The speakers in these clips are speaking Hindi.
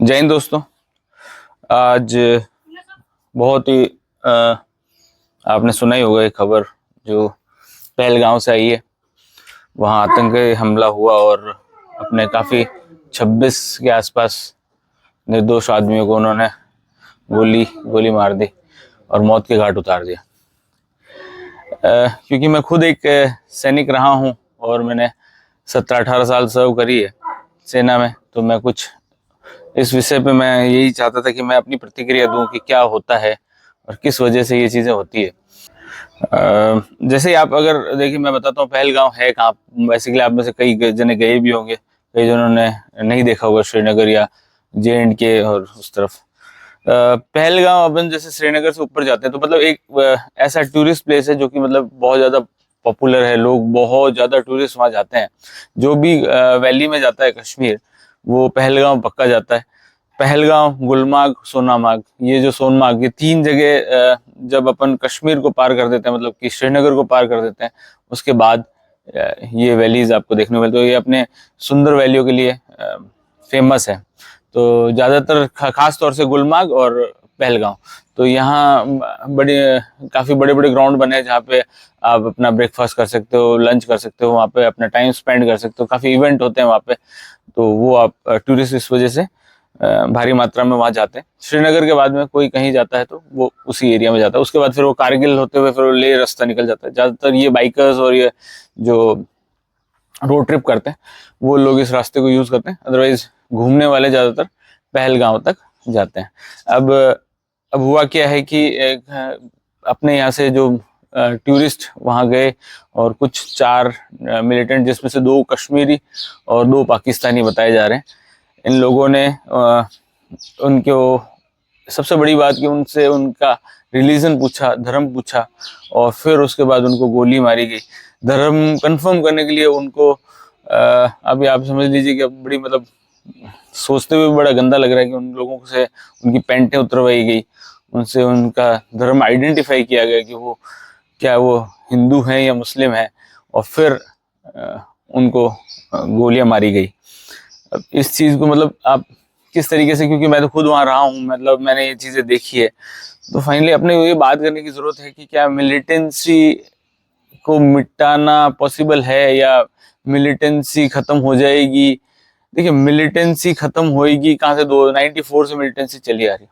जय हिंद दोस्तों। आज बहुत ही आपने सुना ही होगा एक खबर जो पहलगांव से आई है। वहाँ आतंकी हमला हुआ और अपने काफ़ी 26 के आसपास निर्दोष आदमियों को उन्होंने गोली मार दी और मौत के घाट उतार दिया। क्योंकि मैं खुद एक सैनिक रहा हूँ और मैंने 17-18 साल सर्व करी है सेना में, तो मैं कुछ इस विषय पे मैं यही चाहता था कि मैं अपनी प्रतिक्रिया दूं कि क्या होता है और किस वजह से ये चीज़ें होती है। जैसे ही आप अगर देखिए, मैं बताता हूँ पहलगांव है कहाँ। बेसिकली आप में से कई जने गए भी होंगे, कई जनों ने नहीं देखा होगा श्रीनगर या JNK और उस तरफ। पहलगांव अपन जैसे श्रीनगर से ऊपर जाते हैं तो मतलब एक ऐसा टूरिस्ट प्लेस है जो कि मतलब बहुत ज़्यादा पॉपुलर है। लोग बहुत ज़्यादा टूरिस्ट वहाँ जाते हैं। जो भी वैली में जाता है कश्मीर, वो पहलगांव पक्का जाता है। पहलगांव, गुलमार्ग, सोनमार्ग, ये जो सोनमार्ग, ये 3 जगह जब अपन कश्मीर को पार कर देते हैं, मतलब कि श्रीनगर को पार कर देते हैं, उसके बाद ये वैलीज आपको देखने को मिलते हैं। ये अपने सुंदर वैलियों के लिए फेमस है। तो ज़्यादातर खास तौर से गुलमार्ग और पहलगांव, तो यहाँ काफ़ी बड़े बड़े ग्राउंड बने हैं जहाँ पे आप अपना ब्रेकफास्ट कर सकते हो, लंच कर सकते हो, वहाँ पे अपना टाइम स्पेंड कर सकते हो। काफ़ी इवेंट होते हैं वहाँ पे, तो वो आप टूरिस्ट इस वजह से भारी मात्रा में वहाँ जाते हैं। श्रीनगर के बाद में कोई कहीं जाता है तो वो उसी एरिया में जाता है। उसके बाद फिर वो कारगिल होते हुए फिर वो लेह रास्ता निकल जाता है। ज़्यादातर ये बाइकर्स और ये जो रोड ट्रिप करते हैं वो लोग इस रास्ते को यूज़ करते हैं। अदरवाइज घूमने वाले ज़्यादातर पहलगांव तक जाते हैं। अब हुआ क्या है कि अपने यहाँ से जो टूरिस्ट वहाँ गए और कुछ 4 मिलिटेंट, जिसमें से 2 कश्मीरी और 2 पाकिस्तानी बताए जा रहे हैं, इन लोगों ने उनको सबसे बड़ी बात कि उनसे उनका रिलीजन पूछा, धर्म पूछा और फिर उसके बाद उनको गोली मारी गई। धर्म कंफर्म करने के लिए उनको अभी आप समझ लीजिए कि बड़ी मतलब सोचते हुए बड़ा गंदा लग रहा है कि उन लोगों से उनकी पैंटें उतरवाई गई, उनसे उनका धर्म आइडेंटिफाई किया गया कि वो क्या वो हिंदू हैं या मुस्लिम हैं, और फिर उनको गोलियां मारी गई। अब इस चीज़ को मतलब आप किस तरीके से, क्योंकि मैं तो खुद वहाँ रहा हूँ, मतलब मैंने ये चीज़ें देखी है, तो फाइनली अपने ये बात करने की ज़रूरत है कि क्या मिलिटेंसी को मिटाना पॉसिबल है या मिलिटेंसी ख़त्म हो जाएगी। देखिए, मिलिटेंसी ख़त्म होएगी कहाँ से, 94 से मिलिटेंसी चली आ रही।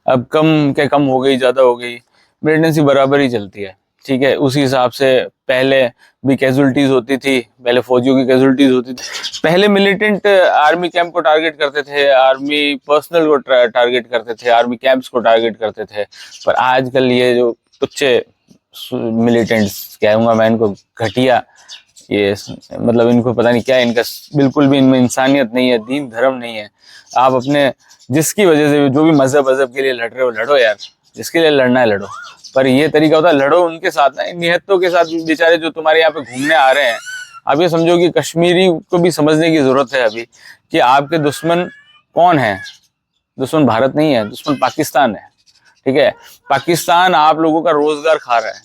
अब कम हो गई, ज़्यादा हो गई, मिलिटेंसी बराबर ही चलती है, ठीक है। उसी हिसाब से पहले भी कैजुअलिटीज होती थी, पहले फौजियों की कैजुअलिटीज होती थी। पहले मिलिटेंट आर्मी कैंप को टारगेट करते थे, आर्मी पर्सनल को टारगेट करते थे, आर्मी कैंप्स को टारगेट करते थे। पर आजकल ये जो टुच्चे मिलिटेंट्स, कहूँगा मैं इनको घटिया, ये मतलब इनको पता नहीं क्या, इनका बिल्कुल भी इनमें इंसानियत नहीं है, दीन धर्म नहीं है। आप अपने जिसकी वजह से जो भी मजहब के लिए लड़ रहे हो लड़ो यार, जिसके लिए लड़ना है लड़ो, पर ये तरीका होता है लड़ो उनके साथ ना, निहत्तों के साथ बेचारे जो तुम्हारे यहाँ पे घूमने आ रहे हैं। आप ये समझो कि कश्मीरी को भी समझने की जरूरत है अभी कि आपके दुश्मन कौन है। दुश्मन भारत नहीं है, दुश्मन पाकिस्तान है, ठीक है। पाकिस्तान आप लोगों का रोजगार खा रहा है।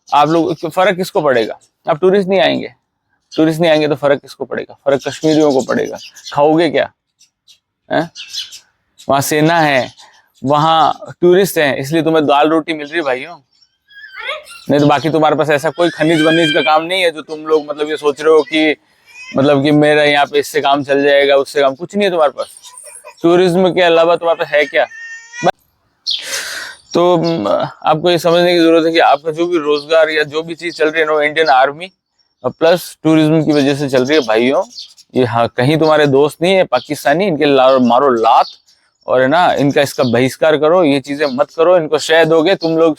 आप लोग, फर्क किसको पड़ेगा? आप टूरिस्ट नहीं आएंगे तो फर्क किसको पड़ेगा? फर्क कश्मीरियों को पड़ेगा। खाओगे क्या है? वहां सेना है, वहां टूरिस्ट हैं, इसलिए तुम्हें दाल रोटी मिल रही है भाइयों। नहीं तो बाकी तुम्हारे पास ऐसा कोई खनिज वनिज का काम नहीं है जो तुम लोग मतलब ये सोच रहे हो कि मतलब कि मेरा यहाँ पे इससे काम चल जाएगा, उससे काम कुछ नहीं है तुम्हारे पास। टूरिज्म के अलावा तुम्हारे पास है क्या? तो आपको ये समझने की जरूरत है कि आपका जो भी रोजगार या जो भी चीज चल रही है ना, इंडियन आर्मी और प्लस टूरिज्म की वजह से चल रही है भाइयों। ये हाँ, कहीं तुम्हारे दोस्त नहीं है पाकिस्तानी, इनके मारो लात और है ना, इनका इसका बहिष्कार करो, ये चीजें मत करो। इनको शह दोगे तुम लोग,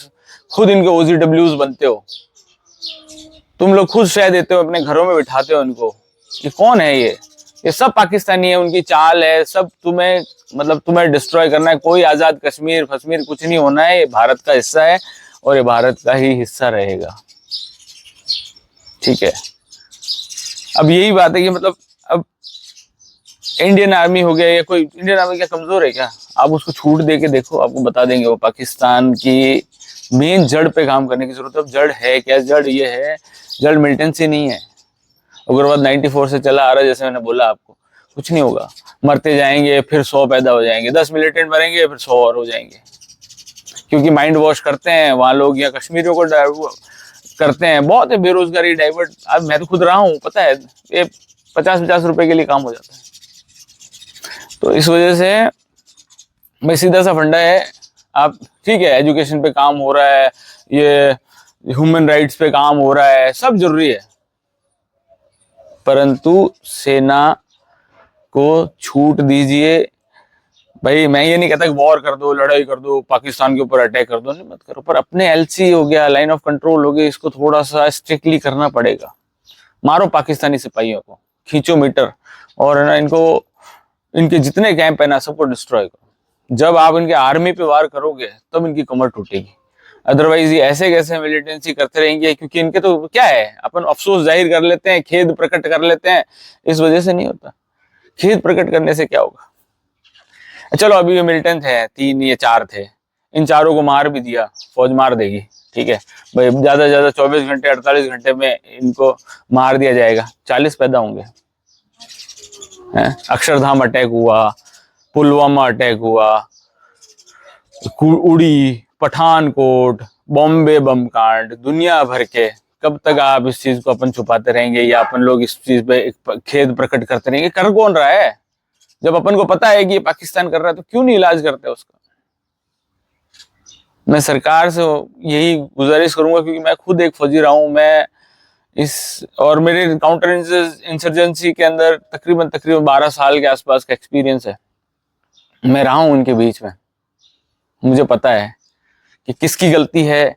खुद इनके OGWs बनते हो, तुम लोग खुद शह देते हो, अपने घरों में बिठाते हो इनको। ये कौन है? ये सब पाकिस्तानी है, उनकी चाल है, सब तुम्हें डिस्ट्रॉय करना है। कोई आजाद कश्मीर फश्मीर कुछ नहीं होना है, ये भारत का हिस्सा है और ये भारत का ही हिस्सा रहेगा, ठीक है। अब यही बात है कि मतलब अब इंडियन आर्मी हो गया या कोई, इंडियन आर्मी क्या कमजोर है क्या? आप उसको छूट दे के देखो, आपको बता देंगे वो पाकिस्तान की मेन जड़ पे काम करने की जरूरत है। अब जड़ है क्या? जड़ ये है, जड़ मिलिटेंसी नहीं है। उग्रवाद 94 से चला आ रहा है, जैसे मैंने बोला आपको। कुछ नहीं होगा, मरते जाएंगे, फिर 100 पैदा हो जाएंगे, 10 मिलिटेंट मरेंगे, फिर 100 और हो जाएंगे, क्योंकि माइंड वॉश करते हैं वहां लोग, या कश्मीरियों को करते हैं, बहुत है बेरोजगारी डाइवर्ट। अब मैं तो खुद रहा हूँ, पता है, ये 50-50 रुपए के लिए काम हो जाता है। तो इस वजह से भाई सीधा सा फंडा है, आप ठीक है एजुकेशन पे काम हो रहा है, ये ह्यूमन राइट्स पे काम हो रहा है, सब जरूरी है, परंतु सेना को छूट दीजिए। भाई मैं ये नहीं कहता कि वॉर कर दो, लड़ाई कर दो, पाकिस्तान के ऊपर अटैक कर दो, नहीं मत करो, पर अपने एलसी हो गया, लाइन ऑफ कंट्रोल हो गया, इसको थोड़ा सा स्ट्रिक्टली करना पड़ेगा। मारो पाकिस्तानी सिपाहियों को, खींचो मीटर, और है ना इनको, इनके जितने कैंप है ना सबको डिस्ट्रॉय करो। जब आप इनके आर्मी पे वार करोगे तब इनकी कमर टूटेगी, अदरवाइज ये ऐसे कैसे मिलिटेंसी करते रहेंगे, क्योंकि इनके तो क्या है, अपन अफसोस जाहिर कर लेते हैं, खेद प्रकट कर लेते हैं, इस वजह से नहीं होता। खेद प्रकट करने से क्या होगा? चलो अभी ये मिलिटेंट है, 3 या 4 थे, इन चारों को मार भी दिया, फौज मार देगी, ठीक है भाई, ज्यादा से ज्यादा 24 घंटे 48 घंटे में इनको मार दिया जाएगा, 40 पैदा होंगे। अक्षरधाम अटैक हुआ, पुलवामा अटैक हुआ, उड़ी, पठानकोट, बॉम्बे बम कांड, दुनिया भर के, कब तक आप इस चीज को अपन छुपाते रहेंगे, या अपन लोग इस चीज पे खेद प्रकट करते रहेंगे? कर कौन रहा है? जब अपन को पता है कि ये पाकिस्तान कर रहा है, तो क्यों नहीं इलाज करते उसका? मैं सरकार से यही गुजारिश करूंगा, क्योंकि मैं खुद एक फौजी रहा हूं, मैं इस, और मेरे काउंटर इंसर्जेंसी के अंदर तकरीबन 12 साल के आसपास का एक्सपीरियंस है। मैं रहा हूं उनके बीच में, मुझे पता है कि किसकी गलती है,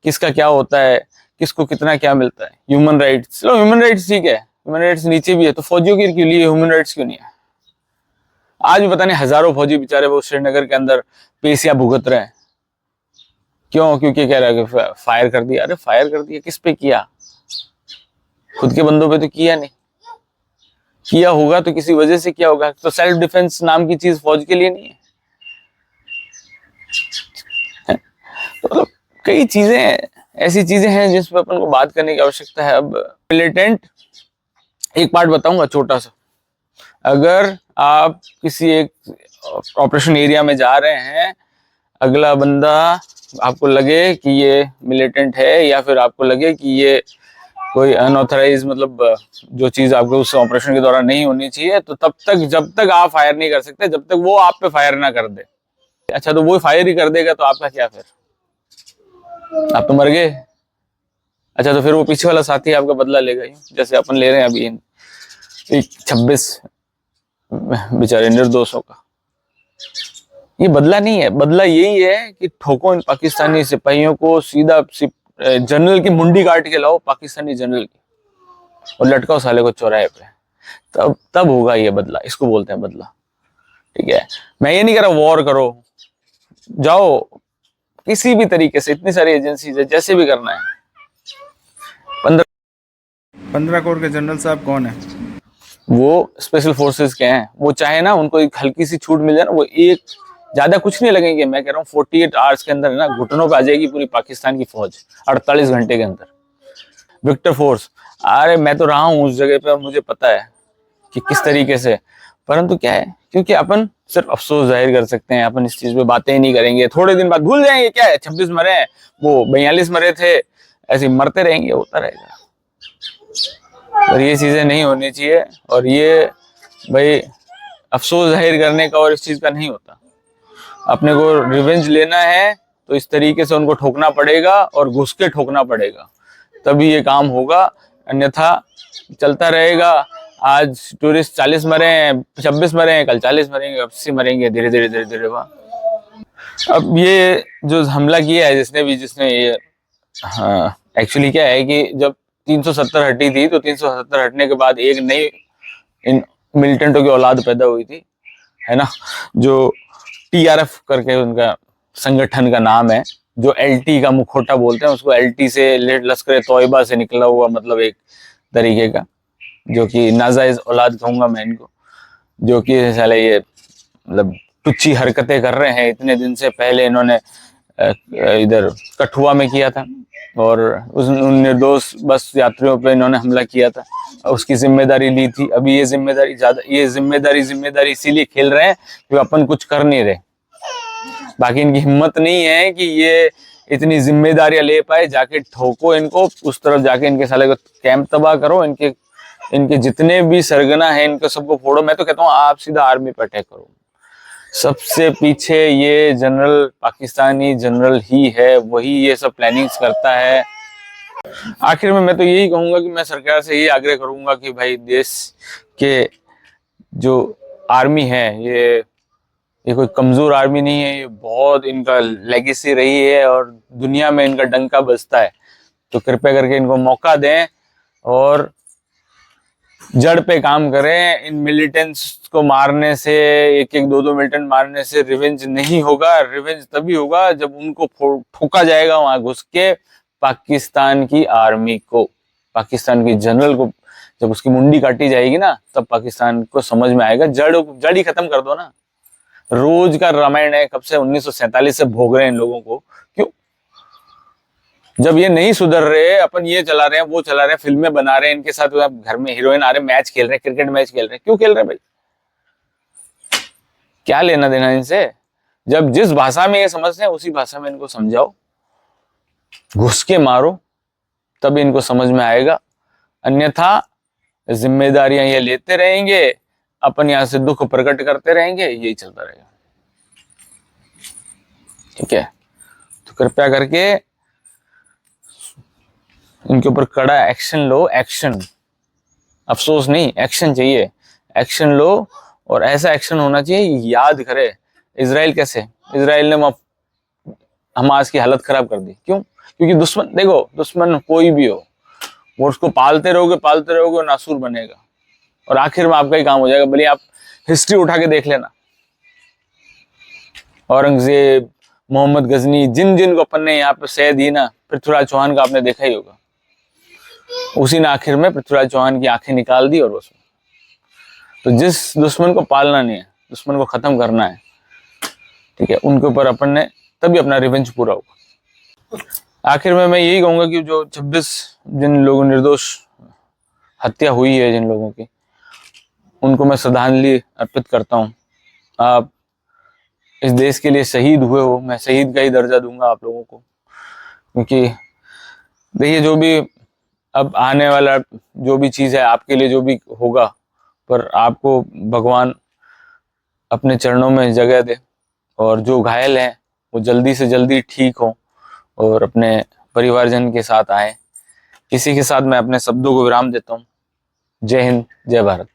किसका क्या होता है, किसको कितना क्या मिलता है। ह्यूमन राइट्स, चलो ह्यूमन राइट्स ठीक है, ह्यूमन राइट्स नीचे भी है, तो फौजियों के लिए ह्यूमन राइट्स क्यों नहीं है? आज भी पता नहीं हजारों फौजी बेचारे वो श्रीनगर के अंदर पेशियां भुगत रहे हैं, क्यों? क्योंकि कह रहा है कि फायर कर दिया। अरे फायर कर दिया, किस पे किया? खुद के बंदों पे तो किया नहीं, किया होगा तो किसी वजह से किया होगा, तो सेल्फ डिफेंस नाम की चीज फौज के लिए नहीं है। तो कई चीजें, ऐसी चीजें हैं जिस पर अपन को बात करने की आवश्यकता है। अब मिलिटेंट, एक पार्ट बताऊंगा छोटा सा, अगर आप किसी एक ऑपरेशन एरिया में जा रहे हैं, अगला बंदा आपको लगे कि ये मिलिटेंट है, या फिर आपको लगे कि ये कोई अनऑथराइज, मतलब जो चीज आपको उस ऑपरेशन के दौरान नहीं होनी चाहिए, तो तब तक, जब तक आप फायर नहीं कर सकते, जब तक वो आप पे फायर ना कर दे। अच्छा, तो वो फायर ही कर देगा तो आपका क्या? फिर आप तो मर गए। अच्छा, तो फिर वो पीछे वाला साथी आपका बदला लेगा ही, जैसे अपन ले रहे हैं अभी 26 बेचारे निर्दोषों का। ये बदला नहीं है, बदला यही है कि ठोको इन पाकिस्तानी सिपाहियों को, सीधा जनरल की मुंडी काट के लाओ, पाकिस्तानी जनरल की, और लटकाओ साले को चौराहे पे, तब होगा ये बदला। इसको बोलते हैं बदला, ठीक है? मैं ये नहीं कह रहा वॉर करो, जाओ किसी भी तरीके से, इतनी सारी एजेंसीज है, जैसे भी करना है। 15 करोड़ के जनरल साहब कौन है? वो स्पेशल फोर्सेस के हैं, वो चाहे ना उनको एक हल्की सी छूट मिल जाए ना, वो एक, ज्यादा कुछ नहीं लगेंगे, मैं कह रहा हूँ 48 आवर्स के अंदर ना घुटनों पे आ जाएगी पूरी पाकिस्तान की फौज, 48 घंटे के अंदर। विक्टर फोर्स, अरे मैं तो रहा हूँ उस जगह पे, और मुझे पता है कि किस तरीके से, परंतु क्या है, क्योंकि अपन सिर्फ अफसोस जाहिर कर सकते हैं, अपन इस चीज पे बातें ही नहीं करेंगे, थोड़े दिन बाद भूल जाएंगे, क्या है 26 मरे हैं, वो 42 मरे थे, ऐसे मरते रहेंगे, होता रहेगा। और ये चीजें नहीं होनी चाहिए, और ये भाई अफसोस जाहिर करने का और इस चीज का नहीं होता। अपने को रिवेंज लेना है तो इस तरीके से उनको ठोकना पड़ेगा, और घुस के ठोकना पड़ेगा, तभी ये काम होगा, अन्यथा चलता रहेगा। आज टूरिस्ट 40 मरे हैं, 26 मरे हैं, कल 40 मरेंगे, 80 मरेंगे, धीरे धीरे धीरे धीरे वहां। अब ये जो हमला किया है जिसने ये, हाँ एक्चुअली क्या है कि जब 370 हटी थी, तो 370 हटने के बाद एक नई इन मिलिटेंटों की औलाद पैदा हुई थी, है ना, जो TRF करके उनका संगठन का नाम है, जो LT का मुखौटा बोलते हैं उसको, LT से लश्कर तौयबा से निकला हुआ, मतलब एक तरीके का, जो कि नाजायज औलाद कहूंगा मैं इनको, जो कि साले ये मतलब टुच्ची हरकतें कर रहे हैं। इतने दिन से पहले इन्होंने इधर कठुआ में किया था, और उन निर्दोष बस यात्रियों पे इन्होंने हमला किया था, उसकी जिम्मेदारी ली थी। अभी ये जिम्मेदारी इसीलिए खेल रहे हैं कि अपन कुछ कर नहीं रहे। बाकी इनकी हिम्मत नहीं है कि ये इतनी जिम्मेदारियां ले पाए। जाके ठोको इनको, उस तरफ जाके इनके साले को कैंप तबाह करो, इनके जितने भी सरगना है इनको सबको फोड़ो। मैं तो कहता हूँ आप सीधा आर्मी पर अटैक करो। सबसे पीछे ये जनरल, पाकिस्तानी जनरल ही है, वही ये सब प्लानिंग्स करता है। आखिर में मैं तो यही कहूंगा कि मैं सरकार से यही आग्रह करूंगा कि भाई देश के जो आर्मी है ये कोई कमजोर आर्मी नहीं है, ये बहुत इनका लेगेसी रही है और दुनिया में इनका डंका बजता है। तो कृपया करके इनको मौका दें और जड़ पे काम करें। इन मिलिटेंट्स को मारने से, एक एक दो मिलिटेंट मारने से रिवेंज नहीं होगा। रिवेंज तभी होगा जब उनको ठोका जाएगा वहां घुस के, पाकिस्तान की आर्मी को, पाकिस्तान की जनरल को जब उसकी मुंडी काटी जाएगी ना, तब पाकिस्तान को समझ में आएगा। जड़ ही खत्म कर दो ना। रोज का रामायण है, कब से 1947 से भोग रहे हैं इन लोगों को। क्यों? जब ये नहीं सुधर रहे, अपन ये चला रहे हैं, वो चला रहे हैं, फिल्में बना रहे हैं इनके साथ, घर में हीरोइन आ रहे, मैच खेल रहे हैं, क्रिकेट मैच खेल रहे हैं। क्यों खेल रहे हैं भाई? क्या लेना देना इनसे? जब जिस भाषा में ये समझते हैं उसी भाषा में इनको समझाओ, घुस के मारो, तब इनको समझ में आएगा। अन्यथा जिम्मेदारियां ये लेते रहेंगे, अपन यहां से दुख प्रकट करते रहेंगे, यही चलता रहेगा। ठीक है, तो कृपया करके इनके ऊपर कड़ा एक्शन लो। एक्शन, अफसोस नहीं, एक्शन चाहिए। एक्शन लो और ऐसा एक्शन होना चाहिए, याद करे इजराइल कैसे, इजराइल ने हमास की हालत खराब कर दी। क्यों? क्योंकि दुश्मन, देखो दुश्मन कोई भी हो, वो उसको पालते रहोगे और नासूर बनेगा और आखिर में आपका ही काम हो जाएगा। भले आप हिस्ट्री उठा के देख लेना, औरंगजेब, मोहम्मद गजनी, जिन को अपन ने यहाँ पे सह दी ना, पृथ्वीराज चौहान का आपने देखा ही होगा। उसी ने आखिर में पृथ्वीराज चौहान की आंखें निकाल दी। और बस, तो जिस दुश्मन को पालना नहीं है, दुश्मन को खत्म करना है, ठीक है, उनके ऊपर अपन ने तभी अपना रिवेंज पूरा होगा। आखिर में मैं यही कहूंगा कि जो 26 जिन लोगों निर्दोष हत्या हुई है जिन लोगों की, उनको मैं श्रद्धांजलि अर्पित करता हूँ। आप इस देश के लिए शहीद हुए हो, मैं शहीद का ही दर्जा दूंगा आप लोगों को। क्योंकि देखिए, जो भी अब आने वाला जो भी चीज है आपके लिए, जो भी होगा, पर आपको भगवान अपने चरणों में जगह दे और जो घायल हैं वो जल्दी से जल्दी ठीक हो और अपने परिवारजन के साथ आए। इसी के साथ मैं अपने शब्दों को विराम देता हूँ। जय हिंद, जय भारत।